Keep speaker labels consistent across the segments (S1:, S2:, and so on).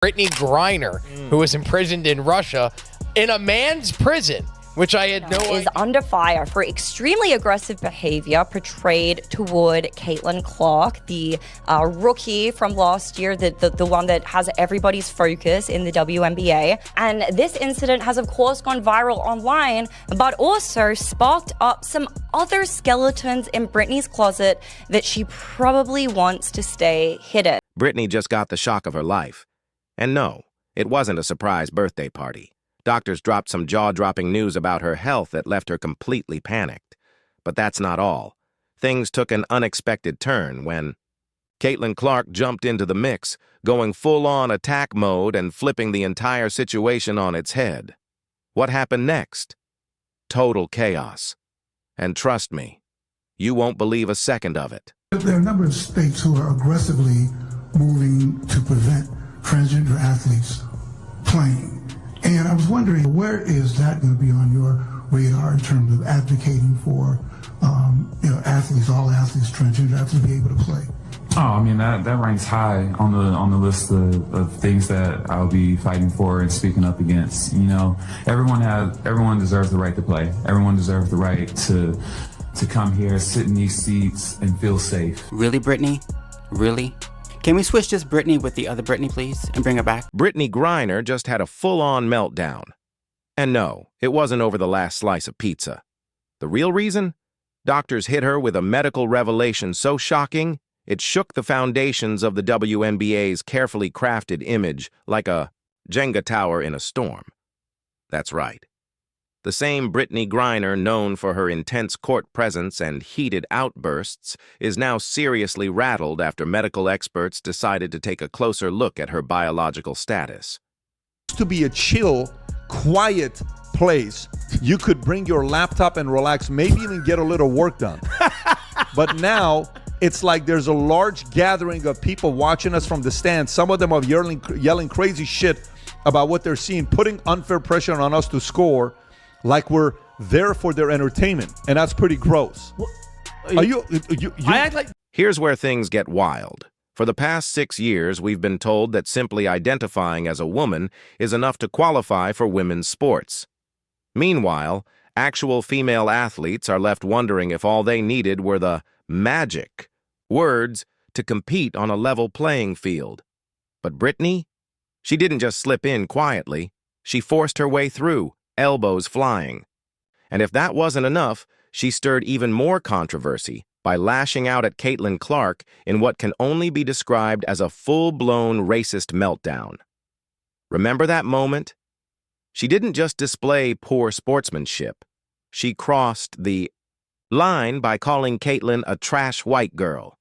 S1: Brittney Griner, who was imprisoned in Russia in a man's prison, which I had no idea.
S2: Is under fire for extremely aggressive behavior portrayed toward Caitlin Clark, the rookie from last year, the one that has everybody's focus in the WNBA. And this incident has, of course, gone viral online, but also sparked up some other skeletons in Brittney's closet that she probably wants to stay hidden.
S3: Brittney just got the shock of her life. And no, it wasn't a surprise birthday party. Doctors dropped some jaw-dropping news about her health that left her completely panicked. But that's not all. Things took an unexpected turn when Caitlin Clark jumped into the mix, going full-on attack mode and flipping the entire situation on its head. What happened next? Total chaos. And trust me, you won't believe a second of it.
S4: There are a number of states who are aggressively moving to prevent transgender athletes playing. And I was wondering, where is that going to be on your radar in terms of advocating for, athletes, all athletes, transgender athletes to be able to play?
S5: Oh, I mean, that ranks high on the list of things that I'll be fighting for and speaking up against. You know, everyone deserves the right to play. Everyone deserves the right to come here, sit in these seats, and feel safe.
S6: Really, Brittney? Really? Can we switch this Brittney with the other Brittney, please, and bring her back?
S3: Brittney Griner just had a full-on meltdown. And no, it wasn't over the last slice of pizza. The real reason? Doctors hit her with a medical revelation so shocking, it shook the foundations of the WNBA's carefully crafted image like a Jenga tower in a storm. That's right. The same Brittney Griner, known for her intense court presence and heated outbursts, is now seriously rattled after medical experts decided to take a closer look at her biological status.
S7: To be a chill, quiet place, you could bring your laptop and relax, maybe even get a little work done. But now, it's like there's a large gathering of people watching us from the stands. Some of them are yelling crazy shit about what they're seeing, putting unfair pressure on us to score, like we're there for their entertainment, and that's pretty gross. Well,
S8: I act like...
S3: Here's where things get wild. For the past 6 years, we've been told that simply identifying as a woman is enough to qualify for women's sports. Meanwhile, actual female athletes are left wondering if all they needed were the magic words to compete on a level playing field. But Brittney? She didn't just slip in quietly. She forced her way through, elbows flying. And if that wasn't enough, she stirred even more controversy by lashing out at Caitlin Clark in what can only be described as a full-blown racist meltdown. Remember that moment? She didn't just display poor sportsmanship. She crossed the line by calling Caitlin a trash white girl.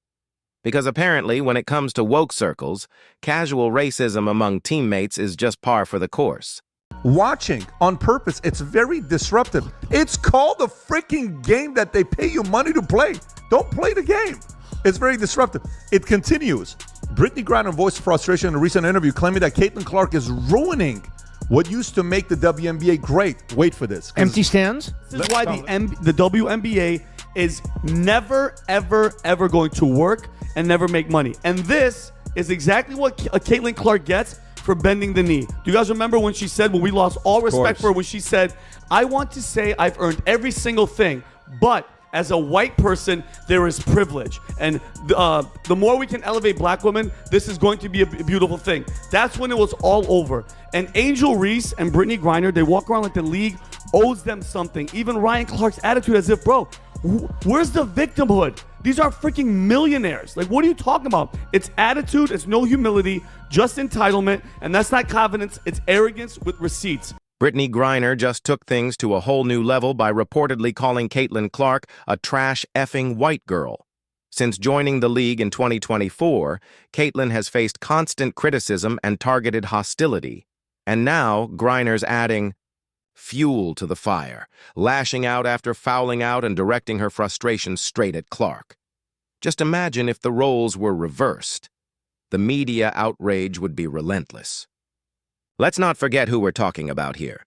S3: Because apparently, when it comes to woke circles, casual racism among teammates is just par for the course.
S7: Watching on purpose, it's very disruptive. It's called a freaking game that they pay you money to play. Don't play the game. It's very disruptive. It continues. Brittney Griner voiced frustration in a recent interview, claiming that Caitlin Clark is ruining what used to make the WNBA great. Wait for this.
S8: Empty stands? This is why the WNBA is never, ever, ever going to work and never make money. And this is exactly what Caitlin Clark gets for bending the knee. Do you guys remember when she said, when we lost all respect for her, when she said, I want to say I've earned every single thing, but as a white person, there is privilege. And the more we can elevate black women, this is going to be a beautiful thing. That's when it was all over. And Angel Reese and Brittney Griner, they walk around like the league owes them something. Even Ryan Clark's attitude as if, bro, where's the victimhood? These are freaking millionaires. Like, what are you talking about? It's attitude, it's no humility, just entitlement, and that's not confidence, it's arrogance with receipts.
S3: Brittney Griner just took things to a whole new level by reportedly calling Caitlin Clark a trash effing white girl. Since joining the league in 2024, Caitlin has faced constant criticism and targeted hostility. And now, Griner's adding fuel to the fire, lashing out after fouling out and directing her frustration straight at Clark. Just imagine if the roles were reversed. The media outrage would be relentless. Let's not forget who we're talking about here.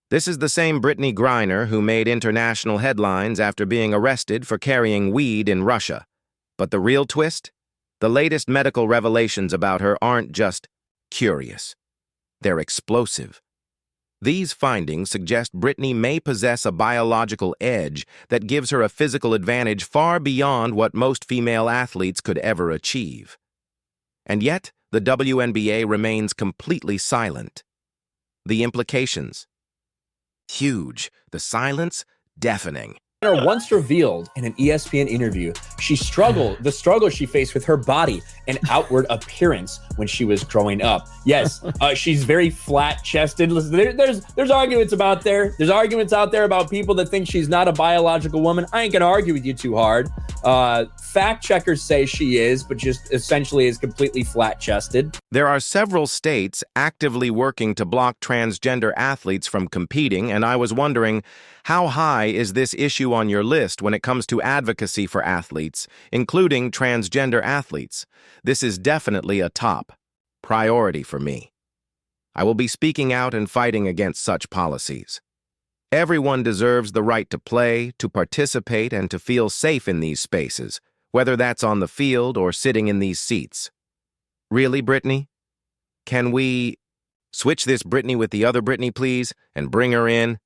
S3: This is the same Brittney Griner who made international headlines after being arrested for carrying weed in Russia. But the real twist? The latest medical revelations about her aren't just curious. They're explosive. These findings suggest Brittney may possess a biological edge that gives her a physical advantage far beyond what most female athletes could ever achieve. And yet, the WNBA remains completely silent. The implications? Huge. The silence? Deafening.
S9: Once revealed in an ESPN interview, the struggle she faced with her body and outward appearance when she was growing up. Yes, she's very flat-chested. Listen, there's arguments about there. There's arguments out there about people that think she's not a biological woman. I ain't gonna argue with you too hard. Fact checkers say she is, but just essentially is completely flat-chested.
S3: There are several states actively working to block transgender athletes from competing, and I was wondering, how high is this issue on your list when it comes to advocacy for athletes, including transgender athletes? This is definitely a top priority for me. I will be speaking out and fighting against such policies. Everyone deserves the right to play, to participate, and to feel safe in these spaces, whether that's on the field or sitting in these seats. Really, Brittney? Can we switch this Brittney with the other Brittney, please, and bring her in?